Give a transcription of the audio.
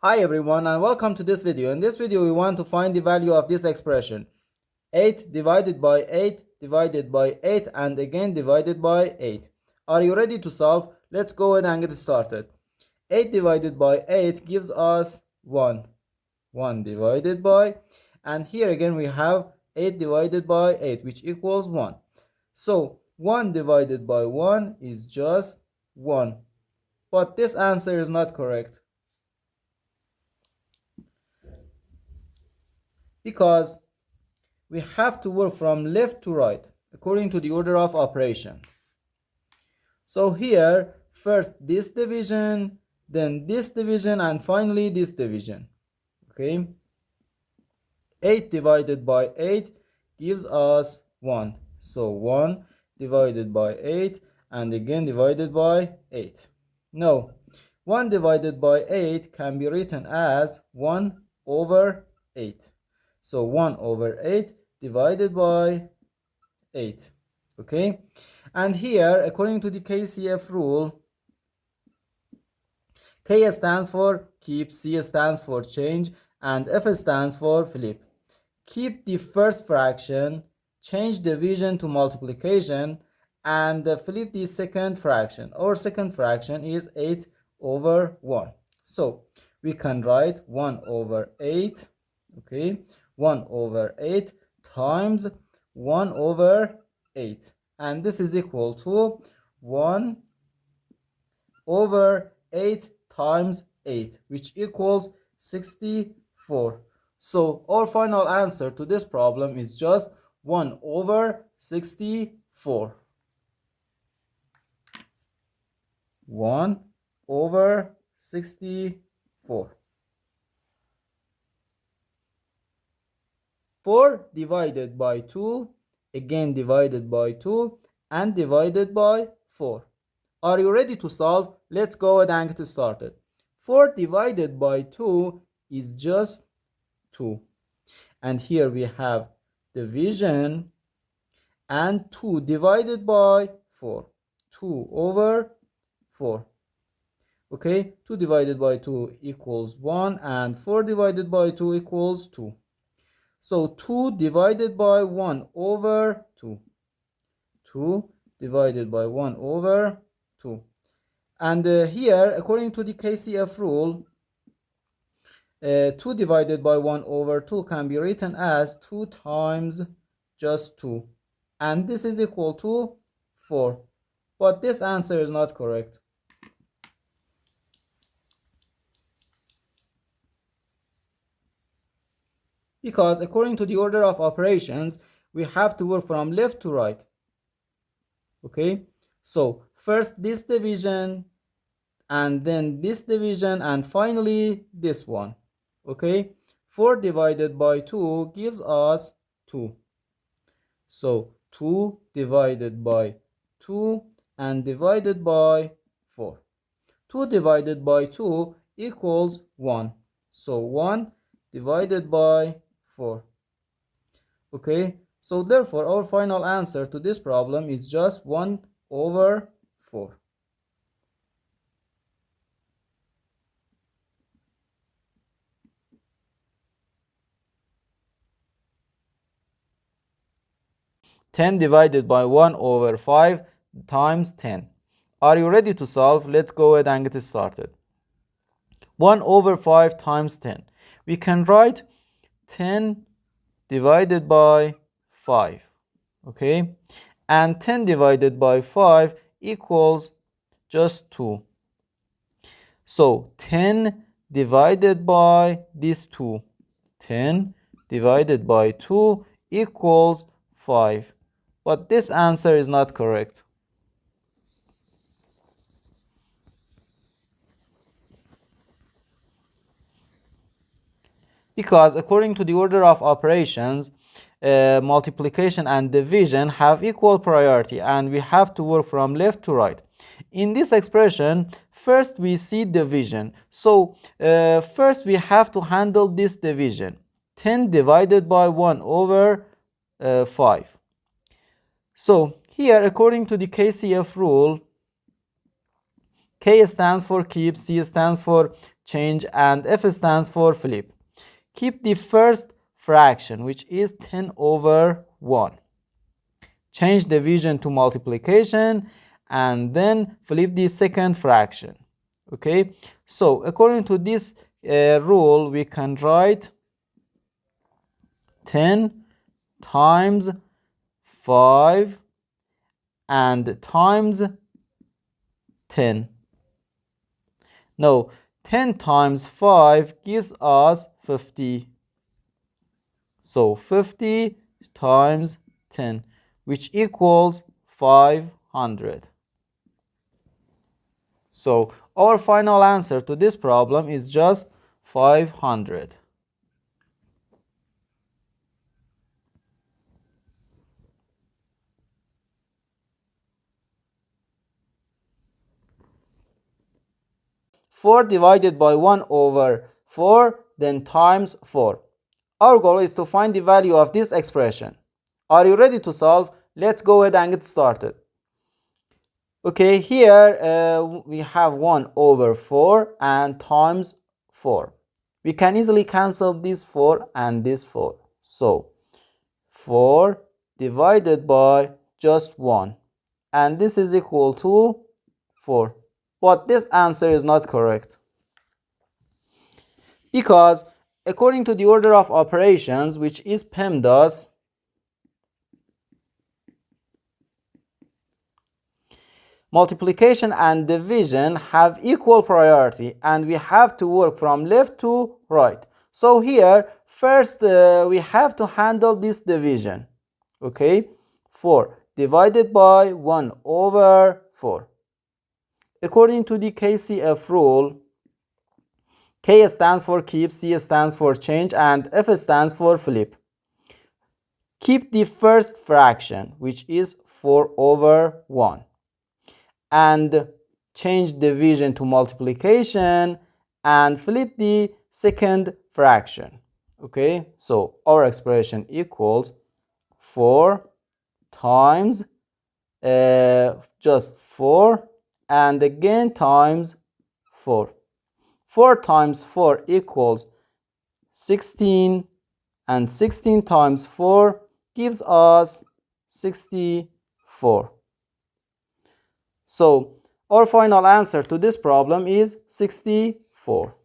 Hi everyone and welcome to this video. In this video we want to find the value of this expression 8 divided by 8 divided by 8 and again divided by 8. Are you ready to solve? Let's go ahead and get started. 8 divided by 8 gives us 1. 1 divided by, and here again we have 8 divided by 8 which equals 1. So 1 divided by 1 is just 1. But this answer is not correct, because we have to work from left to right according to the order of operations. So here, first this division, then this division, and finally this division. Okay, 8 divided by 8 gives us 1. So 1 divided by 8 and again divided by 8. No, 1 divided by 8 can be written as 1 over 8. So 1 over 8 divided by 8. Okay, and here according to the KCF rule, K stands for keep, C stands for change, and F stands for flip. Keep the first fraction, change division to multiplication, and flip the second fraction. Our second fraction is 8 over 1. So we can write 1 over 8, okay, 1 over 8 times 1 over 8, and this is equal to 1 over 8 times 8, which equals 64. So our final answer to this problem is just 1 over 64. 1 over 64. 4 divided by 2, again divided by 2, and divided by 4. Are you ready to solve? Let's go ahead and get started. 4 divided by 2 is just 2. And here we have division and 2 divided by 4. 2 over 4. Okay, 2 divided by 2 equals 1 and 4 divided by 2 equals 2. So 2 divided by 1 over 2. 2 divided by 1 over 2. And here, according to the KCF rule, 2 divided by 1 over 2 can be written as 2 times just 2. And this is equal to 4. But this answer is not correct, because according to the order of operations, we have to work from left to right. Okay, so first this division, and then this division, and finally this one. Okay, 4 divided by 2 gives us 2. So 2 divided by 2 and divided by 4. 2 divided by 2 equals 1. So 1 divided by 4. Okay, so therefore our final answer to this problem is just 1 over 4. Ten divided by 1 over 5 times 10. Are you ready to solve? Let's go ahead and get started. 1 over 5 times 10. We can write 10 divided by 5. Okay, and 10 divided by 5 equals just 2. So 10 divided by this 2. 10 divided by 2 equals 5. But this answer is not correct, because according to the order of operations, multiplication and division have equal priority, and we have to work from left to right. In this expression, first we see division. So first we have to handle this division. 10 divided by 1 over 5. So here, according to the KCF rule, K stands for keep, C stands for change, and F stands for flip. Keep the first fraction, which is 10 over 1. Change division to multiplication and then flip the second fraction. Okay, so according to this rule, we can write 10 times 5 and times 10. Now 10 times 5 gives us 50. So 50 times 10, which equals 500. So our final answer to this problem is just 500. Four divided by 1 over 4, then times 4. Our goal is to find the value of this expression. Are you ready to solve? Let's go ahead and get started. Okay, here we have 1 over 4 and times 4. We can easily cancel this 4 and this 4. So 4 divided by just 1. And this is equal to 4. But this answer is not correct. Because according to the order of operations, which is PEMDAS, multiplication and division have equal priority and we have to work from left to right. So here first we have to handle this division. Okay, 4 divided by 1 over 4. According to the KCF rule, K stands for keep, C stands for change, and F stands for flip. Keep the first fraction, which is 4 over 1. And change division to multiplication and flip the second fraction. Okay, so our expression equals 4 times just 4 and again times 4. 4 times 4 equals 16 and 16 times 4 gives us 64. So our final answer to this problem is 64.